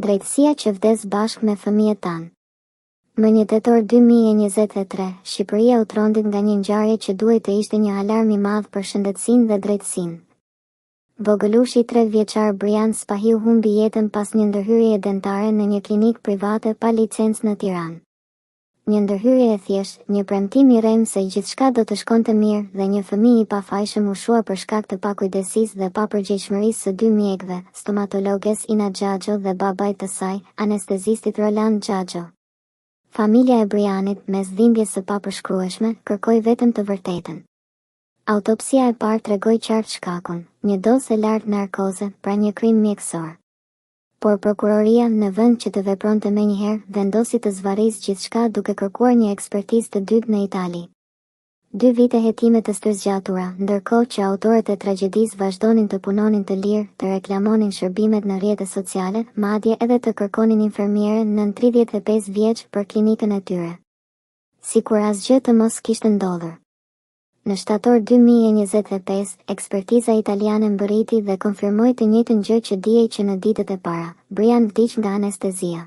Drejtësia që vdes bashkë me fëmijët tanë. Më 1 tetor 2023, Shqipëria u trondit nga një ngjarje që duhej të ishte një alarm i madh për shëndetësinë dhe drejtësinë. Vogëlushi 3 vjeçar Brian Spahiu humbi jetën pas një ndërhyrjeje dentare në një klinikë private pa licencë në Tiranë. Një ndërhyrje e thjeshtë, një premtim i rrem se gjithçka do të shkonte mirë dhe një fëmijë i pafajshëm u shua për shkak të pakujdesisë dhe papërgjegjshmërisë së 2 mjekëve, stomatologes Ina Xhaxho dhe babait të saj, anestezistit Roland Xhaxho. Familja e Brianit, mes dhimbjes së papërshkrueshme, kërkoi vetëm të vërtetën. Autopsia e parë tregoi qartë shkakun, një dozë e lartë narkoze, pra një krim mjekësor. Por prokuroria, në vend që të vepronte menjëherë, vendosi të zvarrisë gjithçka duke kërkuar një ekspertizë të dytë në Itali. 2 vite hetime të stërzgjatura, ndërkohë që autorët e tragjedisë vazhdonin të punonin të lirë, të reklamonin shërbimet në rrjetet sociale, madje edhe të kërkonin infermiere nën 35 vjeç për klinikën e tyre. Sikur asgjë të mos kishte ndodhur. Në shtator 2025, ekspertiza italiane mbërriti dhe konfirmoi të njëjtën gjë që dihej që në ditët e para, Brian vdiq nga anestezia.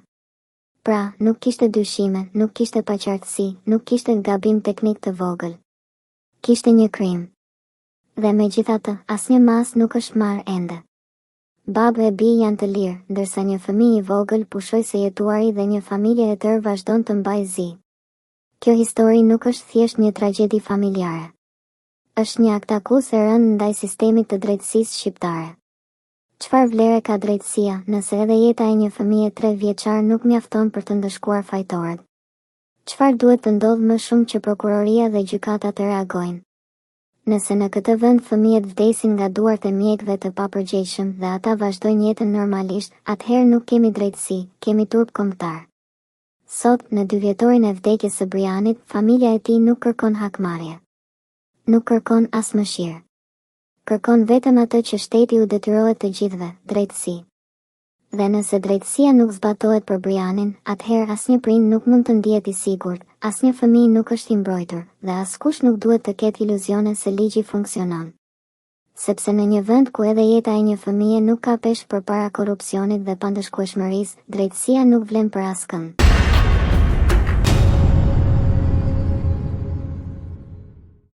Pra, nuk kishte dyshime, nuk kishte paqartësi, nuk kishte gabim teknik të vogël. Kishte një krim. Dhe megjithatë, asnjë mas nuk është marrë ende. Babë e bij janë të lirë, ndërsa një fëmijë i vogël pushoi së jetuari dhe një familje e tërë vazhdon të mbajë zi. Kjo histori nuk është thjesht një tragjedi familjare. Është një akt akuzë e rënd ndaj sistemit të drejtësisë shqiptare. Çfarë vlere ka drejtësia, nëse edhe jeta e një fëmije 3 vjeçar nuk mjafton për të ndëshkuar fajtorët? Çfarë duhet të ndodhë më shumë që prokuroria dhe gjykata të reagojnë? Nëse në këtë vend fëmijët vdesin nga duart e mjekëve të papërgjegjshëm dhe ata vazhdojnë jetën normalisht, atëherë nuk kemi drejtësi, kemi turp kombëtar. Sot, në 2 vjetorin e vdekjes së Brianit, familja e tij nuk kërkon hakmarrje. Nuk kërkon as mëshirë. Kërkon vetëm atë që shteti u detyrohet të gjithëve, drejtësi. Dhe nëse drejtësia nuk zbatohet për Brianin, atëherë asnjë prind nuk mund të ndihet i sigurt, asnjë fëmijë nuk është i mbrojtur, dhe askush nuk duhet të ketë iluzione se ligji funksionon. Sepse në një vend ku edhe jeta e një fëmije nuk ka peshë përpara korrupsionit dhe pandëshkueshmërisë, drejtësia nuk vlen për askënd.